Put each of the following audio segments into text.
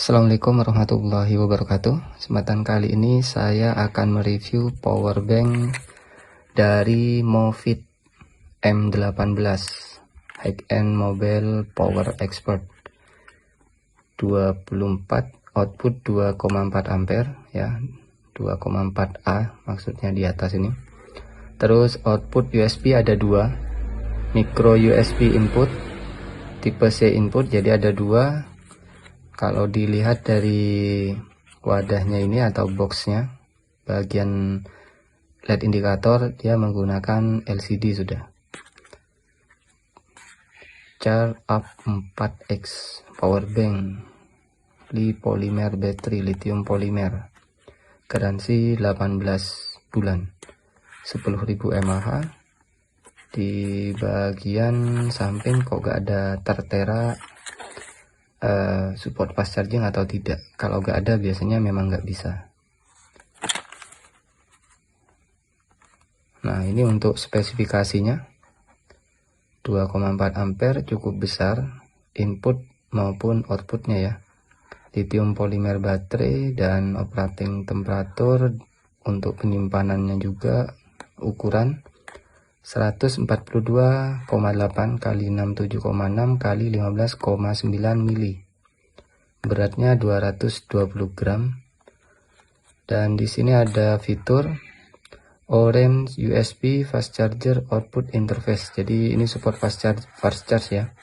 Assalamualaikum warahmatullahi wabarakatuh. Kesempatan kali ini saya akan mereview power bank dari Movit M18 high-end mobile power expert 24 output 2,4 ampere ya, 2,4A maksudnya di atas ini. Terus output USB ada 2, micro USB input tipe C input, jadi ada 2. Kalau dilihat dari wadahnya ini atau boxnya, bagian LED indikator dia menggunakan LCD sudah. Charge up 4X power bank li polymer battery lithium polymer, garansi 18 bulan, 10.000 mAh. Di bagian samping kok gak ada tertera support fast charging atau tidak. Kalau gak ada biasanya memang gak bisa. Nah, ini untuk spesifikasinya 2,4 ampere, cukup besar input maupun outputnya ya. Lithium polymer baterai dan operating temperatur untuk penyimpanannya juga ukuran 142,8 kali 67,6 kali 15,9 mili. Beratnya 220 gram. Dan di sini ada fitur Orange USB fast charger output interface. Jadi ini support fast charge ya.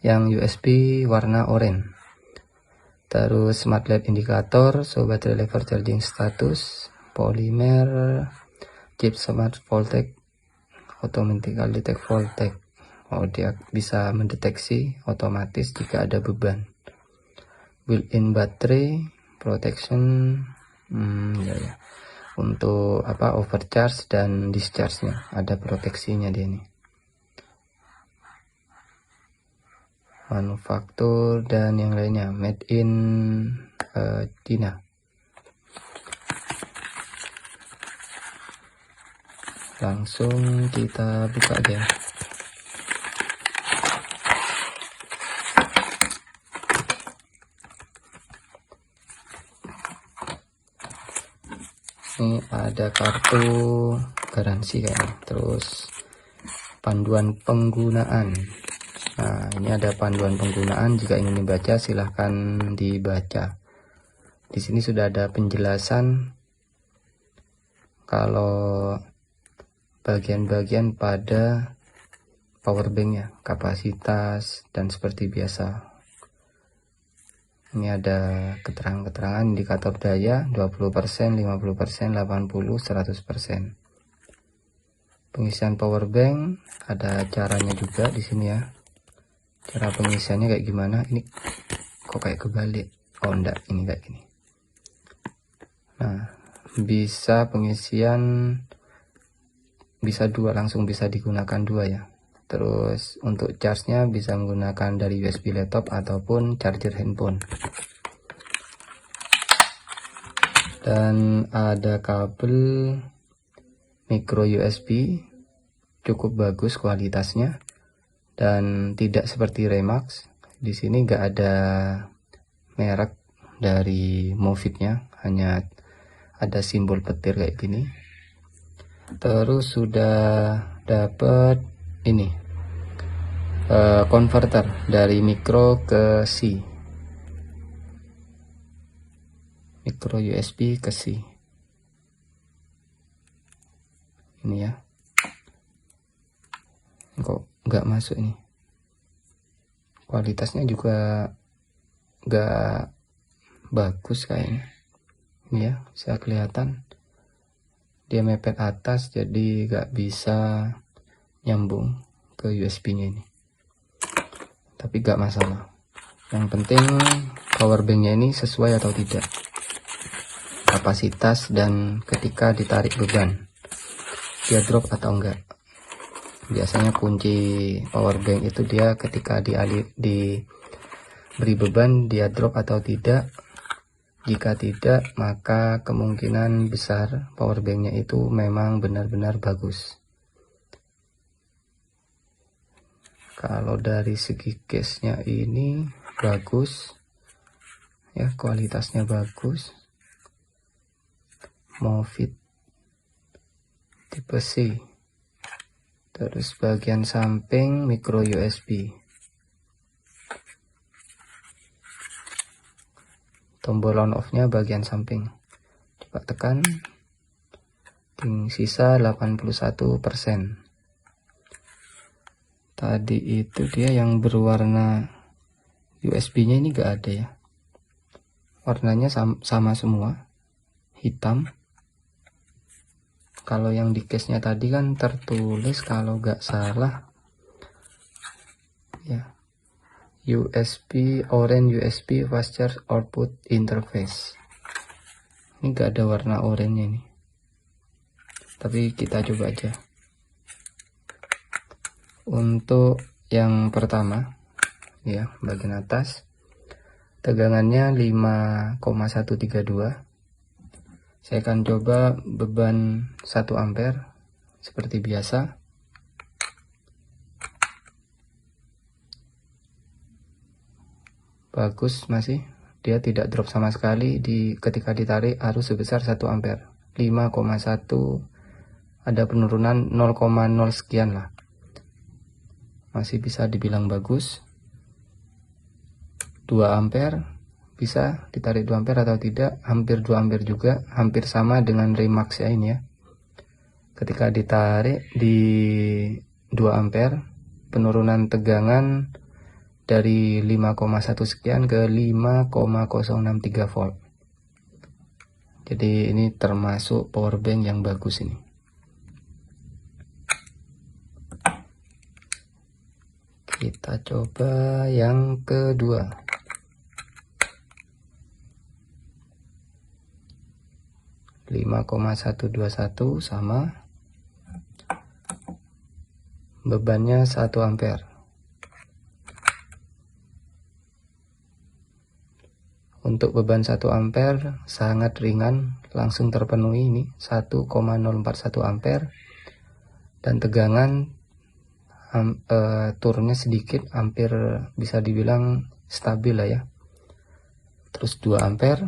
Yang USB warna oranye. Terus smart LED indikator, battery level charging status, polymer, chip smart voltage, automatically detect voltage. Dia bisa mendeteksi otomatis jika ada beban. Built-in battery protection, ya. Untuk overcharge dan discharge-nya ada proteksinya dia ini. Manufaktur dan yang lainnya made in China. Langsung kita buka aja. Ini ada kartu garansi kayaknya, terus panduan penggunaan. Nah, ini ada panduan penggunaan, jika ingin dibaca silahkan dibaca. Di sini sudah ada penjelasan kalau bagian-bagian pada power banknya, kapasitas dan seperti biasa. Ini ada keterangan-keterangan indikator daya 20%, 50%, 80%, 100%. Pengisian power bank ada caranya juga di sini ya. Cara pengisiannya kayak gimana? Ini kok kayak kebalik. Oh enggak, ini kayak gini. Nah, bisa pengisian bisa 2, langsung bisa digunakan 2 ya. Terus untuk charge-nya bisa menggunakan dari USB laptop ataupun charger handphone. Dan ada kabel micro USB, cukup bagus kualitasnya dan tidak seperti Remax. Di sini nggak ada merek dari Movitnya, hanya ada simbol petir kayak gini. Terus sudah dapat ini converter dari micro ke C, micro USB ke C ini ya. Kok nggak masuk ini, kualitasnya juga nggak bagus kayaknya. Ini ya, bisa kelihatan dia mepet atas, jadi nggak bisa nyambung ke USB nya ini. Tapi nggak masalah, yang penting power banknya ini sesuai atau tidak kapasitas, dan ketika ditarik beban dia drop atau enggak. Biasanya kunci power bank itu dia ketika diberi beban dia drop atau tidak. Jika tidak, maka kemungkinan besar power banknya itu memang benar-benar bagus. Kalau dari segi case nya ini bagus, ya, kualitasnya bagus. Movit tipe C. Terus bagian samping micro USB. Tombol on off nya bagian samping. Coba tekan. Sisa 81%. Tadi itu dia yang berwarna USB nya ini gak ada ya, warnanya sama semua, hitam. Kalau yang di case nya tadi kan tertulis kalau gak salah ya, USB orange USB fast charge output interface. Ini gak ada warna oranye ini, tapi kita coba aja. Untuk yang pertama ya, bagian atas tegangannya 5,132. Saya akan coba beban 1 ampere seperti biasa. Bagus, masih dia tidak drop sama sekali ketika ditarik arus sebesar 1 ampere. 5,1 ada penurunan 0,0 sekian lah. Masih bisa dibilang bagus. 2 ampere bisa ditarik 2 ampere atau tidak, hampir 2 ampere juga, hampir sama dengan Remax ya ini ya. Ketika ditarik di 2 ampere, penurunan tegangan dari 5,1 sekian ke 5,063 volt. Jadi ini termasuk powerbank yang bagus ini. Kita coba yang kedua. (5,121) sama. Bebannya 1 ampere. Untuk beban 1 ampere sangat ringan, langsung terpenuhi ini 1,041 ampere, dan tegangan turunnya sedikit, hampir bisa dibilang stabil lah ya. Terus 2 ampere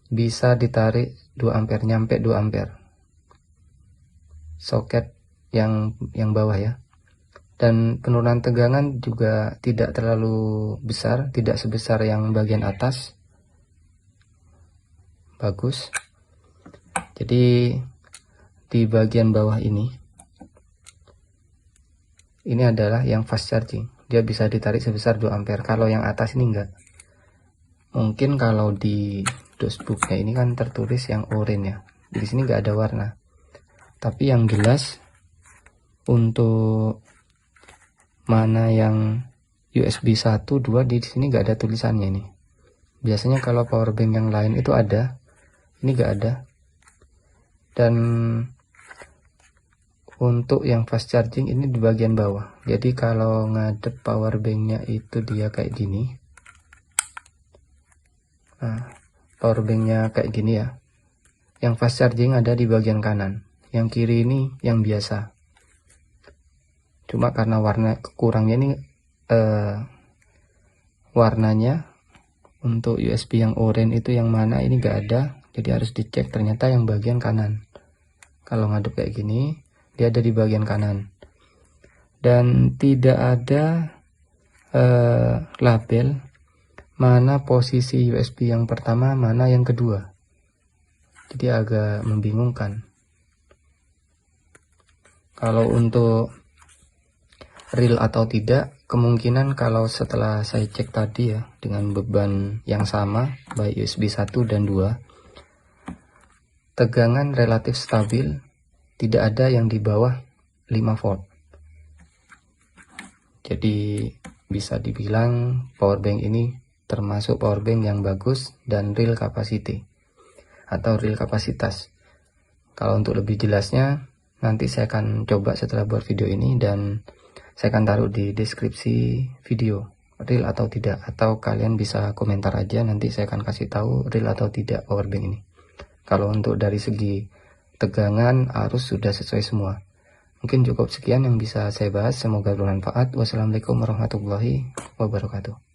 bisa ditarik 2 ampere, nyampe 2 ampere. Soket yang bawah ya. Dan penurunan tegangan juga tidak terlalu besar, tidak sebesar yang bagian atas. Bagus. Jadi di bagian bawah ini adalah yang fast charging, dia bisa ditarik sebesar 2 ampere. Kalau yang atas ini enggak. Mungkin kalau di dosbooknya ini kan tertulis yang oranye ya, di sini enggak ada warna. Tapi yang jelas untuk mana yang USB 1, 2 di sini enggak ada tulisannya ini. Biasanya kalau powerbank yang lain itu ada, ini enggak ada. Dan untuk yang fast charging ini di bagian bawah. Jadi kalau ngadep powerbanknya itu dia kayak gini. Nah, powerbanknya kayak gini ya. Yang fast charging ada di bagian kanan. Yang kiri ini yang biasa. Cuma karena warna kurangnya ini warnanya untuk USB yang oranye itu yang mana ini enggak ada. Jadi harus dicek, ternyata yang bagian kanan. Kalau ngadep kayak gini, dia ada di bagian kanan, dan tidak ada label mana posisi USB yang pertama, mana yang kedua. Jadi agak membingungkan. Kalau untuk real atau tidak, kemungkinan kalau setelah saya cek tadi ya, dengan beban yang sama baik USB 1 dan 2, tegangan relatif stabil. Tidak ada yang di bawah 5 volt. Jadi bisa dibilang powerbank ini termasuk powerbank yang bagus dan real capacity atau real kapasitas. Kalau untuk lebih jelasnya nanti saya akan coba setelah buat video ini, dan saya akan taruh di deskripsi video real atau tidak, atau kalian bisa komentar aja, nanti saya akan kasih tahu real atau tidak powerbank ini. Kalau untuk dari segi tegangan, arus sudah sesuai semua. Mungkin cukup sekian yang bisa saya bahas, semoga bermanfaat. Wassalamualaikum warahmatullahi wabarakatuh.